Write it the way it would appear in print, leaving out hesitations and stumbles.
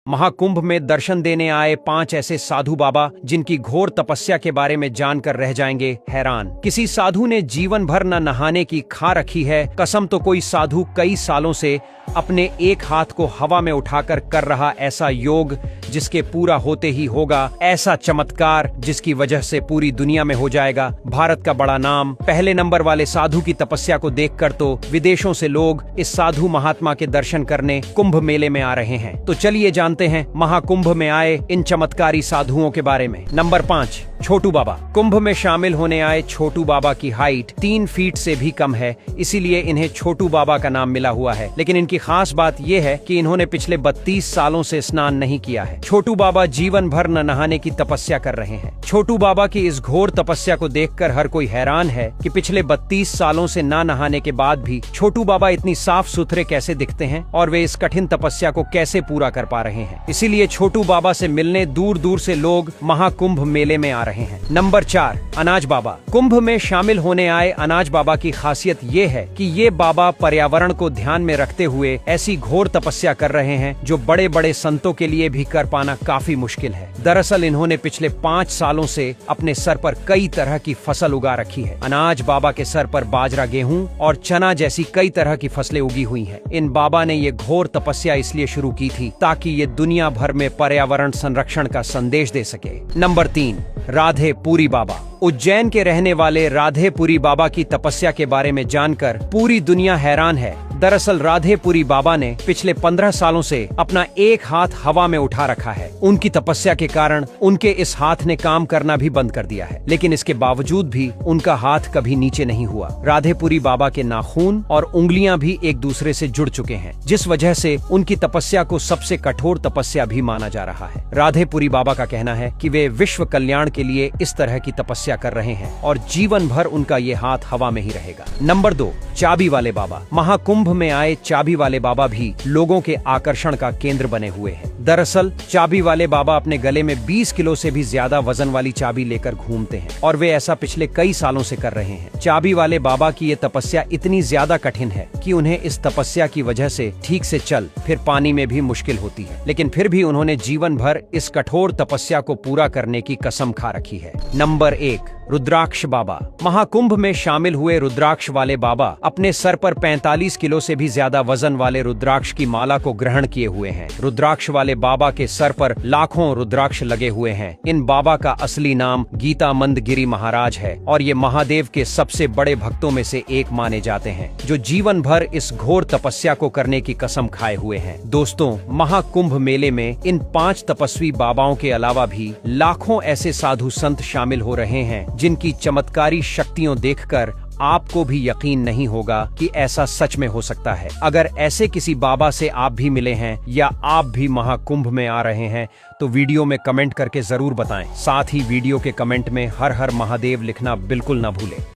महाकुंभ में दर्शन देने आए 5 ऐसे साधु बाबा जिनकी घोर तपस्या के बारे में जानकर रह जाएंगे हैरान। किसी साधु ने जीवन भर न नहाने की खा रखी है कसम, तो कोई साधु कई सालों से अपने एक हाथ को हवा में उठाकर कर रहा ऐसा योग जिसके पूरा होते ही होगा ऐसा चमत्कार जिसकी वजह से पूरी दुनिया में हो जाएगा भारत का बड़ा नाम। पहले नंबर वाले साधु की तपस्या को देखकर तो विदेशों से लोग इस साधु महात्मा के दर्शन करने कुंभ मेले में आ रहे हैं। तो चलिए जानते हैं महाकुंभ में आए इन चमत्कारी साधुओं के बारे में। नंबर 5, छोटू बाबा। कुंभ में शामिल होने आए छोटू बाबा की हाइट 3 फीट से भी कम है, इसीलिए इन्हें छोटू बाबा का नाम मिला हुआ है। लेकिन इनकी खास बात यह है कि इन्होंने पिछले 32 सालों से स्नान नहीं किया है। छोटू बाबा जीवन भर न नहाने की तपस्या कर रहे हैं। छोटू बाबा की इस घोर तपस्या को देखकर हर कोई हैरान है कि पिछले 32 सालों से ना नहाने के बाद भी छोटू बाबा इतनी साफ सुथरे कैसे दिखते हैं और वे इस कठिन तपस्या को कैसे पूरा कर पा रहे हैं। इसीलिए छोटू बाबा से मिलने दूर दूर से लोग महाकुंभ मेले में आ रहे हैं। नंबर 4, अनाज बाबा। कुंभ में शामिल होने आए अनाज बाबा की खासियत ये है कि ये बाबा पर्यावरण को ध्यान में रखते हुए ऐसी घोर तपस्या कर रहे हैं जो बड़े बड़े संतों के लिए भी कर पाना काफी मुश्किल है। दरअसल इन्होंने पिछले 5 सालों से अपने सर पर कई तरह की फसल उगा रखी है। अनाज बाबा के सर पर बाजरा, गेहूं और चना जैसी कई तरह की फसलें उगी हुई हैं। इन बाबा ने ये घोर तपस्या इसलिए शुरू की थी ताकि ये दुनिया भर में पर्यावरण संरक्षण का संदेश दे सके। नंबर 3, राधे पुरी बाबा। उज्जैन के रहने वाले राधे पुरी बाबा की तपस्या के बारे में जानकर पूरी दुनिया हैरान है। दरअसल राधे पुरी बाबा ने पिछले 15 सालों से अपना एक हाथ हवा में उठा रखा है। उनकी तपस्या के कारण उनके इस हाथ ने काम करना भी बंद कर दिया है, लेकिन इसके बावजूद भी उनका हाथ कभी नीचे नहीं हुआ। राधे पुरी बाबा के नाखून और उंगलियां भी एक दूसरे से जुड़ चुके हैं, जिस वजह से उनकी तपस्या को सबसे कठोर तपस्या भी माना जा रहा है। राधे पुरी बाबा का कहना है कि वे विश्व कल्याण के लिए इस तरह की तपस्या कर रहे हैं और जीवन भर उनका ये हाथ हवा में ही रहेगा। नंबर 2, चाबी वाले बाबा। महाकुंभ में आए चाबी वाले बाबा भी लोगों के आकर्षण का केंद्र बने हुए हैं। दरअसल चाबी वाले बाबा अपने गले में 20 किलो से भी ज्यादा वजन वाली चाबी लेकर घूमते हैं और वे ऐसा पिछले कई सालों से कर रहे हैं। चाबी वाले बाबा की ये तपस्या इतनी ज्यादा कठिन है कि उन्हें इस तपस्या की वजह से ठीक से चल फिर पानी में भी मुश्किल होती है, लेकिन फिर भी उन्होंने जीवन भर इस कठोर तपस्या को पूरा करने की कसम खा रखी है। नंबर 1, रुद्राक्ष बाबा। महाकुंभ में शामिल हुए रुद्राक्ष वाले बाबा अपने सर पर 45 किलो से भी ज्यादा वजन वाले रुद्राक्ष की माला को ग्रहण किए हुए हैं। रुद्राक्ष वाले बाबा के सर पर लाखों रुद्राक्ष लगे हुए हैं। इन बाबा का असली नाम गीतामंद गिरी महाराज है और ये महादेव के सबसे बड़े भक्तों में से एक माने जाते हैं, जो जीवन भर इस घोर तपस्या को करने की कसम खाए हुए हैं। दोस्तों, महाकुंभ मेले में इन 5 तपस्वी बाबाओं के अलावा भी लाखों ऐसे साधु संत शामिल हो रहे हैं जिनकी चमत्कारी शक्तियों देखकर आपको भी यकीन नहीं होगा कि ऐसा सच में हो सकता है। अगर ऐसे किसी बाबा से आप भी मिले हैं या आप भी महाकुंभ में आ रहे हैं तो वीडियो में कमेंट करके जरूर बताएं। साथ ही वीडियो के कमेंट में हर हर महादेव लिखना बिल्कुल ना भूलें।